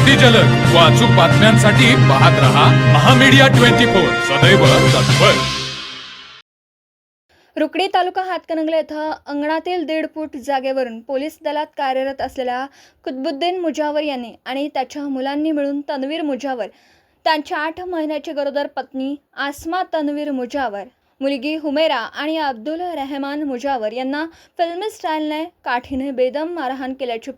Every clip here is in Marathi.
अतिजलद व अचूक बातम्यांसाठी पाहत रहा महामीडिया 24 सदैव तत्पर। रुकडी तालुका हातकणंगले येथे अंगणातील 1.5 फूट जागेवरून पोलीस दलात कार्यरत असलेल्या कुतुबुद्दीन मुजावर यांनी आणि त्याच्या मुलांनी मिळून तन्वीर मुजावर, त्यांच्या 8 महिन्याची गरोदर पत्नी आसमा तन्वीर मुजावर, मुलगी हुमेरा आणि अब्दुल रहमान मुजावर यांना फिल्मी स्टाईलने काठीने बेदम मारहाण केल्याची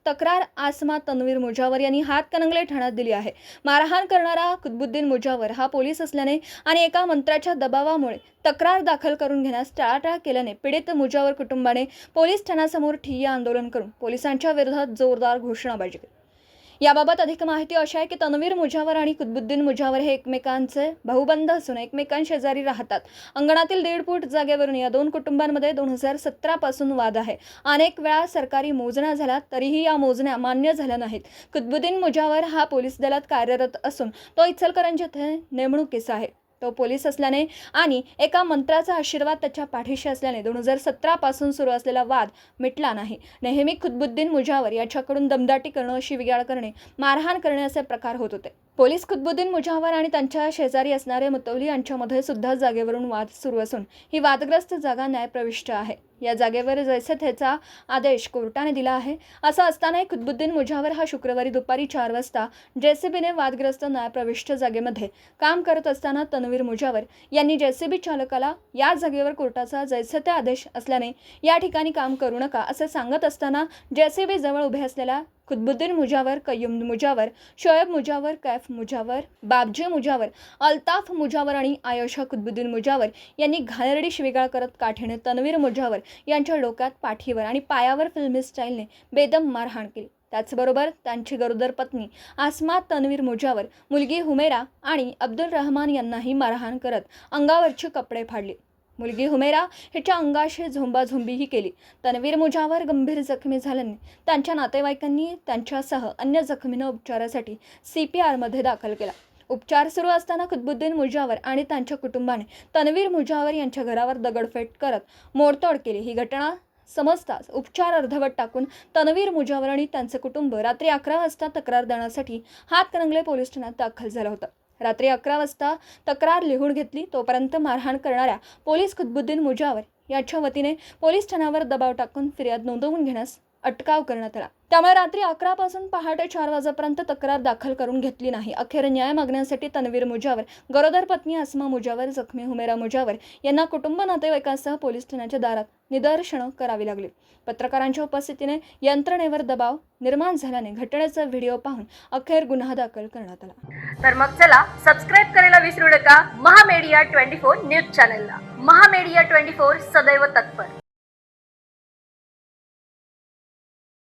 तक्रार आसमा तन्वीर मुजावर यांनी हातकणंगले ठाण्यात दिली आहे। मारहाण करणारा कुतुबुद्दीन मुजावर हा पोलीस असल्याने आणि एका मंत्र्याच्या दबावामुळे तक्रार दाखल करून घेण्यास टाळाटाळ केल्याने पीडित मुजावर कुटुंबाने पोलीस ठाण्यासमोर ठिय्या आंदोलन करून पोलिसांच्या विरोधात जोरदार घोषणाबाजी केली। याबाबत अधिक माहिती अशी आहे की तन्वीर मुजावर आणि कुतुबुद्दीन मुजावर हे एकमेकांचे भाऊबंद असून एकमेकांशेजारी राहतात। अंगणातील 1.5 फूट जागेवरून या दोन कुटुंबांमध्ये 2017 पासून वाद आहे। अनेक वेळा सरकारी मोजण्या झाल्या तरीही या मोजण्या मान्य झाल्या नाहीत। कुतुबुद्दीन मुजावर हा पोलीस दलात कार्यरत असून तो इचलकरंजी येथे नेमणुकीस आहे। तो पोलीस असल्याने आणि एका मंत्र्याचा आशीर्वाद त्याच्या पाठीशी असल्याने 2017 पासून सुरू असलेला वाद मिटला नाही। नेहमी कुतुबुद्दीन मुजावर याच्याकडून दमदाटी करणं, शिवीगाळ करणे, मारहाण करणे असे प्रकार होत होते। पोलीस कुतुबुद्दीन मुजावर आणि त्यांच्या शेजारी असणारे मुतवली यांच्यामध्ये सुद्धा जागेवरून वाद सुरू असून ही वादग्रस्त जागा न्यायप्रविष्ट आहे। या जागेवर जैसे थेचा आदेश कोर्टाने दिला आहे। असं असतानाही कुतुबुद्दीन मुजावर हा शुक्रवारी दुपारी 4 वाजता जेसीबीने वादग्रस्त न्यायप्रविष्ट जागेमध्ये काम करत असताना तन्वीर मुजावर यांनी जेसीबी चालकाला या जागेवर कोर्टाचा जैसे थे आदेश असल्याने या ठिकाणी काम करू नका असे सांगत असताना जेसीबी जवळ उभे असलेल्या कुतुबुद्दीन मुजावर, कय्यूम मुजावर, शोएब मुजावर, कैफ मुजावर, बाबजी मुजावर, अल्ताफ मुजावर आणि आयशा कुतुबुद्दीन मुजावर यांनी घाणेरडी शिवीगाळ करत काठीने तन्वीर मुजावर यांच्या डोक्यात, पाठीवर आणि पायावर फिल्मी स्टाईलने बेदम मारहाण केली। त्याचबरोबर त्यांची गरोदर पत्नी आसमा तन्वीर मुजावर, मुलगी हुमेरा आणि अब्दुल रहमान यांनाही मारहाण करत अंगावरचे कपडे फाडले। मुलगी हुमेरा हिच्या अंगाशी झोंबाझोंबीही केली। तन्वीर मुजावर गंभीर जखमी झाल्याने त्यांच्या नातेवाईकांनी त्यांच्यासह अन्य जखमींना उपचारासाठी CPRमध्ये दाखल केला। उपचार सुरू असताना कुतुबुद्दीन मुजावर आणि त्यांच्या कुटुंबाने तन्वीर मुजावर यांच्या घरावर दगडफेक करत मोडतोड केली। ही घटना समजताच उपचार अर्धवट टाकून तन्वीर मुजावर आणि त्यांचे कुटुंब रात्री 11 वाजता तक्रार देण्यासाठी हातकणंगले पोलीस ठाण्यात दाखल झालं होतं। रात्री 11 वाजता तक्रार लिहून घेतली तोपर्यंत मारहाण करणाऱ्या पोलीस कुतुबुद्दीन मुजावर याच्या वतीने पोलीस ठाण्यावर दबाव टाकून फिर्याद नोंदवून घेण्यास अटकाव करण्यात आला। त्यामुळे रात्री 11 पासून पहाटे 4 वाजेपर्यंत तक्रार दाखल करून घेतली नाही। अखेर न्याय मागण्यासाठी तन्वीर मुजावर, गरोदर पत्नी आसमा मुजावर, जखमी हुमेरा मुजावर यांना कुटुंब नातेवाईकांसह पोलीस ठाण्याच्या दारात निदर्शनं करावी लागली। पत्रकारांच्या उपस्थितीने यंत्रणेवर दबाव निर्माण झाल्याने घटनेचा व्हिडिओ पाहून अखेर गुन्हा दाखल करण्यात आला। तर मग चला सबस्क्राईब करायला विसरू नका महामीडिया 24 न्यूज चॅनलला। महामीडिया 24 सदैव तत्पर।